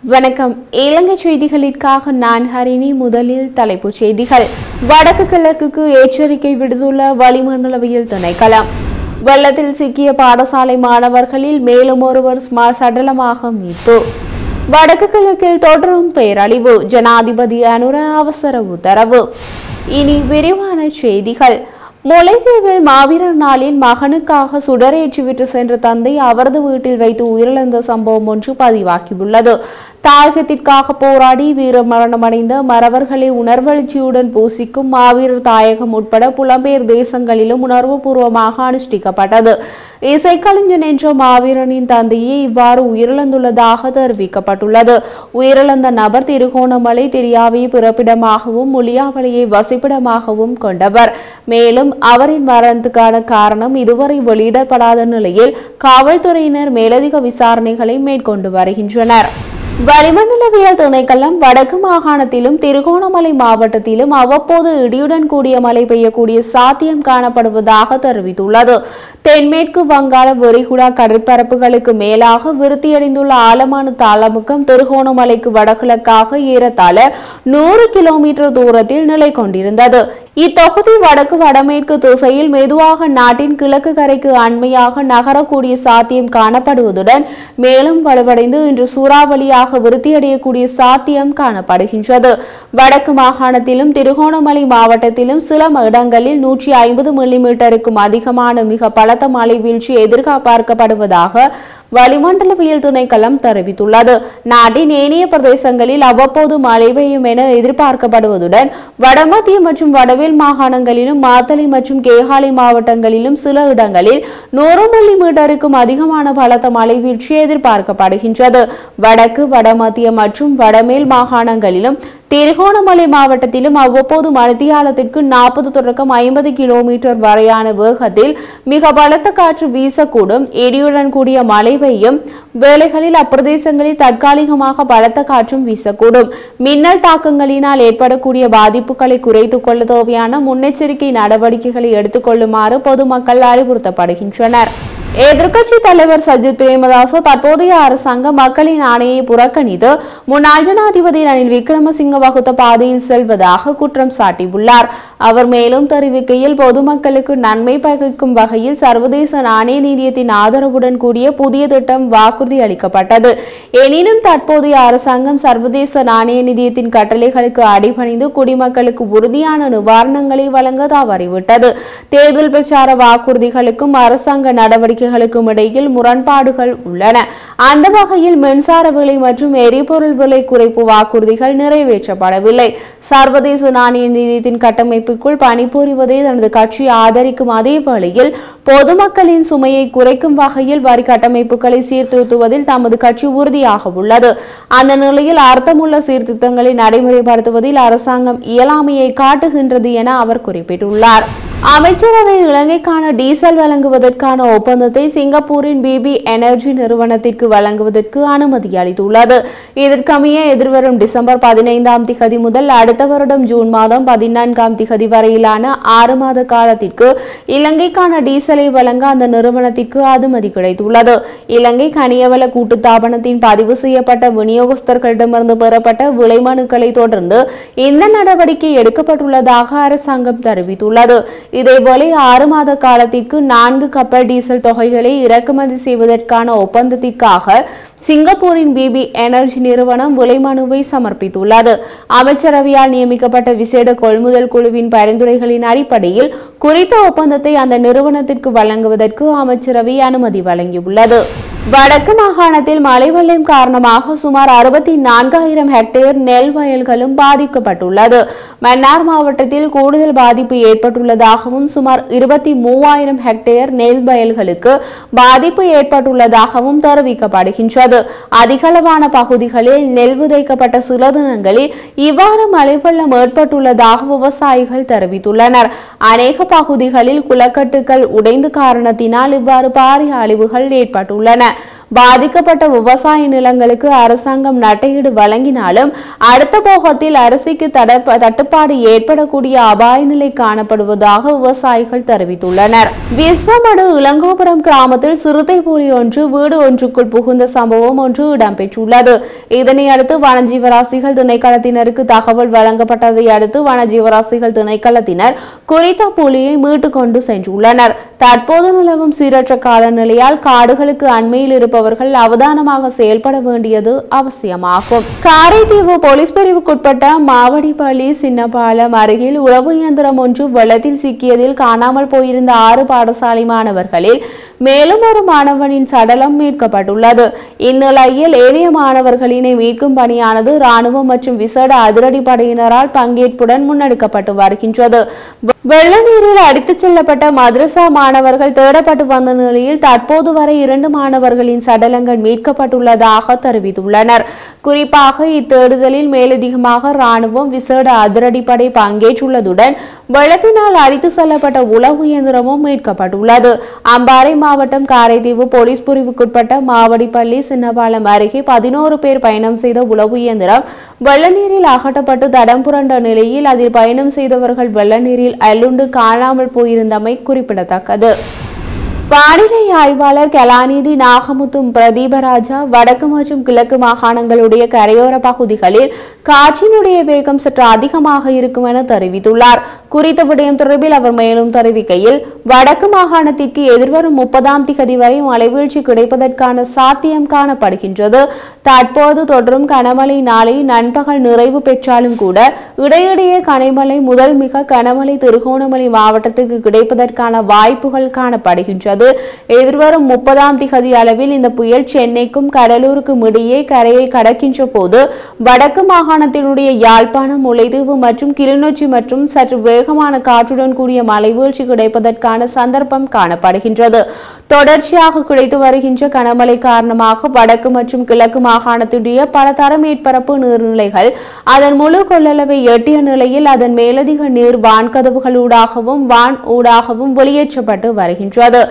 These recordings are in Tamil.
வணக்கம். இலங்கை செய்திகளுக்காக நான் ஹரிணி. முதலில் தலைப்புச் செய்திகள். வடக்கு கிழக்குக்கு எச்சரிக்கை விடுத்துள்ள வளிமண்டலவியல் திணைக்களம். வெள்ளத்தில் சிக்கிய பாடசாலை மாணவர்களில் மேலும் ஒருவர் சடலமாக மீட்பு. வடக்கு கிழக்கில் தொடரும் பேரழிவு. ஜனாதிபதி அனுர அவசர உத்தரவு. இனி விரிவான செய்திகள். முல்லைத்தீவில் மாவீரர் நாளில் மகனுக்காக சுடரேற்றிவிட்டு சென்ற தந்தை அவரது வீட்டில் வைத்து உயிரிழந்த சம்பவம் ஒன்று பதிவாகியுள்ளது. தாயகத்திற்காக போராடி வீர மரணமடைந்த மறவர்களை உணர்வெழுச்சியுடன் பூசிக்கும் மாவீரர் தாயகம் உட்பட புலம்பெயர் தேசங்களிலும் உணர்வுபூர்வமாக அனுஷ்டிக்கப்பட்டது. இசைக்கலைஞன் என்ற மாவீரனின் தந்தையே இவ்வாறு உயிரிழந்துள்ளதாக தெரிவிக்கப்பட்டுள்ளது. உயிரிழந்த நபர் திருகோணமலை தெரியாவையை பிறப்பிடமாகவும் முளியாவளையை வசிப்பிடமாகவும் கொண்டவர். மேலும் அவரின் மரணத்துக்கான காரணம் இதுவரை வெளியிடப்படாத நிலையில் காவல்துறையினர் மேலதிக விசாரணைகளை மேற்கொண்டு வருகின்றனர். வளிமண்டலவியல் திணைக்களம் வடக்கு மாகாணத்திலும் திருகோணமலை மாவட்டத்திலும் அவ்வப்போது இடியுடன் கூடிய மழை பெய்யக்கூடிய சாத்தியம் காணப்படுவதாக தெரிவித்துள்ளது. தென்மேற்கு வங்காள விரிகுடா கடற்பரப்புகளுக்கு மேலாக விருத்தியடைந்துள்ள ஆழமான தாளமுக்கம் திருகோணமலைக்கு வடகிழக்காக ஏறத்தாழ 100 கிலோமீட்டர் தூரத்தில் நிலை கொண்டிருந்தது. இத்தொகுதி வடக்கு வடமேற்கு திசையில் மெதுவாக நாட்டின் கிழக்கு கரைக்கு அண்மையாக நகரக்கூடிய சாத்தியம் காணப்படுவதுடன் மேலும் வலுவடைந்து இன்று சூறாவளியாக விருத்தியடையக்கூடிய சாத்தியம் காணப்படுகின்றது. வடக்கு மாகாணத்திலும் திருகோணமலை மாவட்டத்திலும் சில இடங்களில் 150 மில்லிமீட்டருக்கும் அதிகமான மிக பலத்த மழை வீழ்ச்சி எதிர்பார்க்கப்படுவதாக வளிமண்டலவியல் திணைக்களம் தெரிவித்துள்ளது. நாட்டின் ஏனைய பிரதேசங்களில் அவ்வப்போது மழை பெய்யும் என எதிர்பார்க்கப்படுவதுடன் வடமத்திய மற்றும் வடவேல் மாகாணங்களிலும் மாத்தளை மற்றும் கேகாலை மாவட்டங்களிலும் சில இடங்களில் 100 மில்லிமீட்டருக்கும் அதிகமான பலத்த மழை வீழ்ச்சி எதிர்பார்க்கப்படுகின்றது. வடக்கு வடமத்திய மற்றும் வடமேல் மாகாணங்களிலும் திருகோணமலை மாவட்டத்திலும் அவ்வப்போது மணித்தியாலத்திற்கு 40 தொடக்கம் 50 கிலோமீட்டர் வரையான வேகத்தில் மிக பலத்த காற்று வீசக்கூடும். இடியுடன் கூடிய மழை பெய்யும் வேளைகளில் அப்பிரதேசங்களில் தற்காலிகமாக பலத்த காற்றும் வீசக்கூடும். மின்னல் தாக்கங்களினால் ஏற்படக்கூடிய பாதிப்புகளை குறைத்துக் கொள்ள தேவையான முன்னெச்சரிக்கை நடவடிக்கைகளை எடுத்துக் கொள்ளுமாறு பொதுமக்கள் அறிவுறுத்தப்படுகின்றனர். எதிர்க்கட்சி தலைவர் சஜித் பிரேமதாச தற்போதைய அரசாங்கம் மக்களின் ஆணையை புறக்கணித்து முன்னாள் ஜனாதிபதி ரணில் விக்ரமசிங்க வகுத்த பாதையில் செல்வதாக குற்றம் சாட்டியுள்ளார். அவர் மேலும் தெரிவிக்கையில் பொதுமக்களுக்கு நன்மை பயக்கும் வகையில் சர்வதேச நாணய நிதியத்தின் ஆதரவுடன் கூடிய புதிய திட்டம் வாக்குறுதி அளிக்கப்பட்டது. எனினும் தற்போதைய அரசாங்கம் சர்வதேச நாணய நிதியத்தின் கட்டளைகளுக்கு அடிபணிந்து குடிமக்களுக்கு உறுதியான நிவாரணங்களை வழங்க தவறிவிட்டது. தேர்தல் பிரச்சார வாக்குறுதிகளுக்கும் அரசாங்க நடவடிக்கைகளுக்கும் இடையில் முரண்பாடுகள் உள்ளன. அந்த வகையில் மின்சார விலை மற்றும் எரிபொருள் விலை குறைப்பு வாக்குறுதிகள் நிறைவேற்றப்படவில்லை. சர்வதேச நாணய நிதியத்தின் கட்டமைப்புக்குள் பணிபுரிவதை தனது கட்சி ஆதரிக்கும் அதே வேளையில் பொதுமக்களின் சுமையை குறைக்கும் வகையில் வரி கட்டமைப்புகளை சீர்திருத்துவதில் தமது கட்சி உறுதியாக உள்ளது. அந்த நிலையில் அர்த்தமுள்ள சீர்திருத்தங்களை நடைமுறைப்படுத்துவதில் அரசாங்கம் இயலாமையை காட்டுகின்றது என அவர் குறிப்பிட்டுள்ளார். அமைச்சரவை இலங்கைக்கான டீசல் வழங்குவதற்கான ஒப்பந்தத்தை சிங்கப்பூரின் பிபி எனர்ஜி நிறுவனத்திற்கு வழங்குவதற்கு அனுமதி அளித்துள்ளது. இதற்கமைய எதிர்வரும் டிசம்பர் 15ஆம் திகதி முதல் அடுத்த வருடம் ஜூன் மாதம் 14ஆம் திகதி வரையிலான 6 மாத காலத்திற்கு இலங்கைக்கான டீசலை வழங்க அந்த நிறுவனத்திற்கு அனுமதி கிடைத்துள்ளது. இலங்கை கனியவள கூட்டுத்தாபனத்தின் பதிவு செய்யப்பட்ட விநியோகஸ்தர்களிடமிருந்து பெறப்பட்ட விலை மனுக்களை தொடர்ந்து இந்த நடவடிக்கை எடுக்கப்பட்டுள்ளதாக அரசாங்கம் தெரிவித்துள்ளது. இதேபோல 6 மாத காலத்திற்கு 4 கப்பல் டீசல் தொகைகளை இறக்குமதி செய்வதற்கான ஒப்பந்தத்திற்காக சிங்கப்பூரின் பிபி எனர்ஜி நிறுவனம் விலை மனுவை சமர்ப்பித்துள்ளது. அமைச்சரவையால் நியமிக்கப்பட்ட விசேட கொள்முதல் குழுவின் பரிந்துரைகளின் அடிப்படையில் குறித்த ஒப்பந்தத்தை அந்த நிறுவனத்திற்கு வழங்குவதற்கு அமைச்சரவை அனுமதி வழங்கியுள்ளது. வடக்கு மாகாணத்தில் மழை வெள்ளம் காரணமாக சுமார் 64,000 ஹெக்டேர் நெல் வயல்களும் பாதிக்கப்பட்டுள்ளது. மன்னார் மாவட்டத்தில் கூடுதல் பாதிப்பு ஏற்பட்டுள்ளதாகவும் சுமார் 23,000 ஹெக்டேர் நெல் வயல்களுக்கு பாதிப்பு ஏற்பட்டுள்ளதாகவும் தெரிவிக்கப்படுகின்றது. அதிகளவான பகுதிகளில் நெல் விதைக்கப்பட்ட சில தினங்களில் இவ்வாறு மழை வெள்ளம் ஏற்பட்டுள்ளதாக விவசாயிகள் தெரிவித்துள்ளனர். அநேக பகுதிகளில் குளக்கட்டுகள் உடைந்த காரணத்தினால் இவ்வாறு பாரிய அழிவுகள் ஏற்பட்டுள்ளன. பாதிக்கப்பட்ட விவசாய நிலங்களுக்கு அரசாங்கம் நட்டையீடு வழங்கினாலும் அடுத்த போகத்தில் அரிசிக்கு தட்டுப்பாடு ஏற்படக்கூடிய அபாய நிலை காணப்படுவதாக விவசாயிகள் தெரிவித்துள்ளனர். விஸ்வமடு இளங்கோபுரம் கிராமத்தில் சிறுத்தை புலி ஒன்று வீடு ஒன்றுக்குள் புகுந்த சம்பவம் ஒன்று இடம்பெற்றுள்ளது. இதனையடுத்து வனஜீவராசிகள் திணைக்களத்தினருக்கு தகவல் வழங்கப்பட்டதை அடுத்து வனஜீவராசிகள் திணைக்களத்தினர் குறித்த புலியை மீட்டு கொண்டு சென்றுள்ளனர். தற்போது நிலவும் சீரற்ற காலநிலையால் காடுகளுக்கு அண்மையில் இருப்பவர்கள் அவதானமாக செயல்பட வேண்டியது அவசியமாகும். காரைதீவு போலீஸ் பிரிவுக்குட்பட்ட மாவடிப்பள்ளி சின்னபாலம் அருகில் உளவு இயந்திரம் ஒன்று வெள்ளத்தில் சிக்கியதில் காணாமல் போயிருந்த 6 பாடசாலை மாணவர்களில் மேலும் ஒரு மாணவனின் சடலம் மீட்கப்பட்டுள்ளது. இந்நிலையில் ஏனைய மாணவர்களினை மீட்கும் பணியானது ராணுவம் மற்றும் விசேட அதிரடிப்படையினரால் பங்கேற்புடன் முன்னெடுக்கப்பட்டு வருகின்றது. வெள்ள நீரில் அடித்துச் செல்லப்பட்ட மദ്രസா மாணவர்கள் தேடப்பட்டு வந்த நிலையில் தற்போது வரை 2 மாணவர்களின் சடலங்கள் மீட்கப்பட்டுள்ளதாக தெரிவித்துள்ளனர். குறிப்பாக இத்தேடுதலில் மேலதிகமாக ராணுவம் விசேட அதிரடிப்படை பங்கேற்றுள்ளதுடன் வெள்ளத்தினால் அடித்து செல்லப்பட்ட உளவு இயந்திரமும் மீட்கப்பட்டுள்ளது. அம்பாறை மாவட்டம் காரைதீவு போலீஸ் பிரிவுக்குட்பட்ட மாவடிப்பள்ளி சின்னபாலம் அருகே 11 பேர் பயணம் செய்த உளவு இயந்திரம் வெள்ள நீரில் அகற்றப்பட்டு தடம் புரண்ட நிலையில் அதில் பயணம் செய்தவர்கள் வெள்ள நீரில் அள்ளுண்டு காணாமல் போயிருந்தமை குறிப்பிடத்தக்கது. வானிலை ஆய்வாளர் கலாநிதி நாகமுத்து பிரதீபராஜா வடக்கு மற்றும் கிழக்கு மாகாணங்களுடைய கரையோர பகுதிகளில் காற்றினுடைய வேகம் சற்று அதிகமாக இருக்கும் என தெரிவித்துள்ளார். குறித்த விடயம் தொடர்பில் அவர் மேலும் தெரிவிக்கையில், வடக்கு மாகாணத்திற்கு எதிர்வரும் 30ஆம் திகதி வரை மழைவீழ்ச்சி கிடைப்பதற்கான சாத்தியம் காணப்படுகின்றது. தற்போது தொடரும் கனமழை நாளை நண்பகல் நிறைவு பெற்றாலும் கூட இடையிடையே கனமழை முதல் மிக கனமழை திருகோணமலை மாவட்டத்திற்கு கிடைப்பதற்கான வாய்ப்புகள் காணப்படுகின்றது. எதிர்வரும் 30ஆம் திகதி அளவில் இந்த புயல் சென்னைக்கும் கடலூருக்கும் இடையே கரையை கடக்கின்ற போது வடக்கு மாகாணத்தினுடைய யாழ்ப்பாணம், முல்லைத்தீவு மற்றும் கிளிநொச்சி மற்றும் சற்று வேகமான காற்றுடன் கூடிய மழைவீழ்ச்சி கிடைப்பதற்கான சந்தர்ப்பம் காணப்படுகின்றது. தொடர்ச்சியாக கிடைத்து வருகின்ற கனமழை காரணமாக வடக்கு மற்றும் கிழக்கு மாகாணத்துடைய பல தர மேற்பரப்பு நீர்நிலைகள் அதன் முழு கொள்ளளவை எட்டிய நிலையில் அதன் மேலதிக நீர் வான்கதவுகள் ஊடாகவும் வான் ஊடாகவும் வெளியேற்றப்பட்டு வருகின்றது.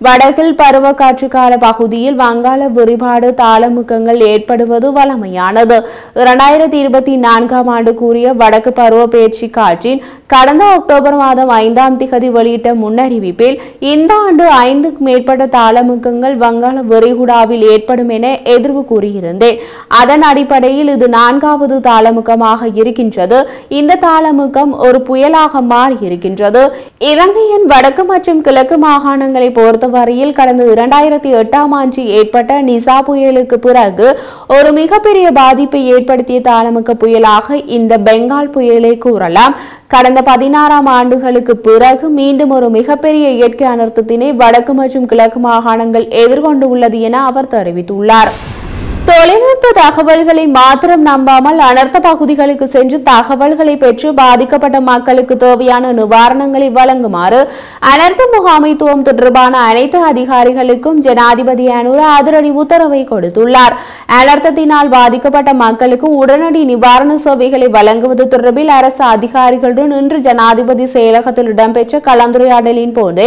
வடக்கில் பருவக்காற்று கால பகுதியில் வங்காள விரிபாடு தாளமுக்கங்கள் ஏற்படுவது வழமையானது. 2024ஆம் ஆண்டு கூறிய வடக்கு பருவ பெயர்ச்சி காற்றின் கடந்த அக்டோபர் மாதம் 5ஆம் திகதி வெளியிட்ட முன்னறிவிப்பில் இந்த ஆண்டு 5க்கும் மேற்பட்ட தாளமுக்கங்கள் வங்காள விரிகுடாவில் ஏற்படும் என எதிர்வு கூறியிருந்தேன். அதன் அடிப்படையில் இது 4வது தாளமுக்கமாக இருக்கின்றது. இந்த தாளமுக்கம் ஒரு புயலாக மாறியிருக்கின்றது. இலங்கையின் வடக்கு மற்றும் கிழக்கு மாகாணங்களை பொறுத்தவரையில் கடந்த 2008ஆம் ஆண்டு ஏற்பட்ட நிசா புயலுக்கு பிறகு ஒரு மிகப்பெரிய பாதிப்பை ஏற்படுத்திய தாளமுக்க புயலாக இந்த பெங்கால் புயலை கூறலாம். கடந்த 16 ஆண்டுகளுக்கு பிறகு மீண்டும் ஒரு மிகப்பெரிய இயற்கை அனர்த்தத்தினை வடக்கு மற்றும் கிழக்கு மாகாணங்கள் எதிர்கொண்டு உள்ளது என அவர் தெரிவித்துள்ளார். தொழில்நுட்ப தகவல்களை மாத்திரம் நம்பாமல் அனர்த்த பகுதிகளுக்கு சென்று தகவல்களை பெற்று பாதிக்கப்பட்ட மக்களுக்கு தேவையான நிவாரணங்களை வழங்குமாறு அனர்த்த முகாமைத்துவம் தொடர்பான அனைத்து அதிகாரிகளுக்கும் ஜனாதிபதி அனுர அதிரடி உத்தரவை கொடுத்துள்ளார். அனர்த்தத்தினால் பாதிக்கப்பட்ட மக்களுக்கு உடனடி நிவாரண சேவைகளை வழங்குவது தொடர்பில் அரசு அதிகாரிகளுடன் இன்று ஜனாதிபதி செயலகத்தில் இடம்பெற்ற கலந்துரையாடலின் போது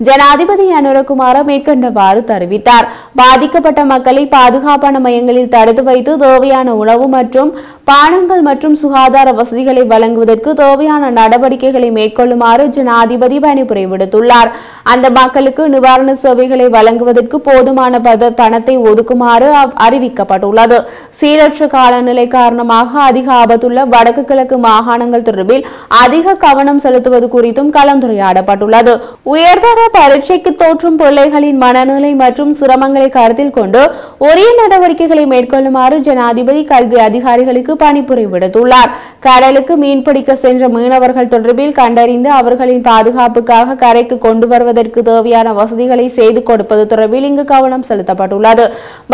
ஜனாதிபதி அனுரகுமார மேற்கண்டவாறு தெரிவித்தார். பாதிக்கப்பட்ட மக்களை பாதுகாப்பான மையங்களில் தடுத்து வைத்து தேவையான உணவு மற்றும் பானங்கள் மற்றும் சுகாதார வசதிகளை வழங்குவதற்கு தேவையான நடவடிக்கைகளை மேற்கொள்ளுமாறு ஜனாதிபதி பணிப்புரை விடுத்துள்ளார். அந்த மக்களுக்கு நிவாரண சேவைகளை வழங்குவதற்கு போதுமான பணத்தை ஒதுக்குமாறு அறிவிக்கப்பட்டுள்ளது. சீரற்ற காலநிலை காரணமாக அதிக ஆபத்துள்ள வடக்கு கிழக்கு மாகாணங்கள் தொடர்பில் அதிக கவனம் செலுத்துவது குறித்தும் கலந்துரையாடப்பட்டுள்ளது. உயர்தர பரீட்சைக்கு தோற்றும் பிள்ளைகளின் மனநிலை மற்றும் சிரமங்களை கருத்தில் கொண்டு உரிய நடவடிக்கைகளை மேற்கொள்ளுமாறு ஜனாதிபதி கல்வி அதிகாரிகளுக்கு பணிப்புரை விடுத்துள்ளார். கடலுக்கு மீன்பிடிக்க சென்ற மீனவர்கள் தொடர்பில் கண்டறிந்து அவர்களின் பாதுகாப்புக்காக கரைக்கு கொண்டு வருவதற்கு தேவையான வசதிகளை செய்து கொடுப்பது தொடர்பில் இங்கு கவனம் செலுத்தப்பட்டுள்ளது.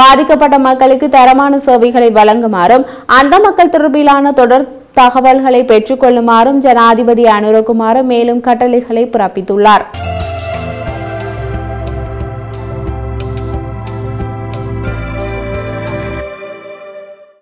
பாதிக்கப்பட்ட மக்களுக்கு தரமான சேவைகளை வழங்குமாறும் அந்த மக்கள் தொடர்பிலான தொடர் தகவல்களை பெற்றுக் கொள்ளுமாறும் ஜனாதிபதி அனுரகுமார மேலும் கட்டளைகளை பிறப்பித்துள்ளார்.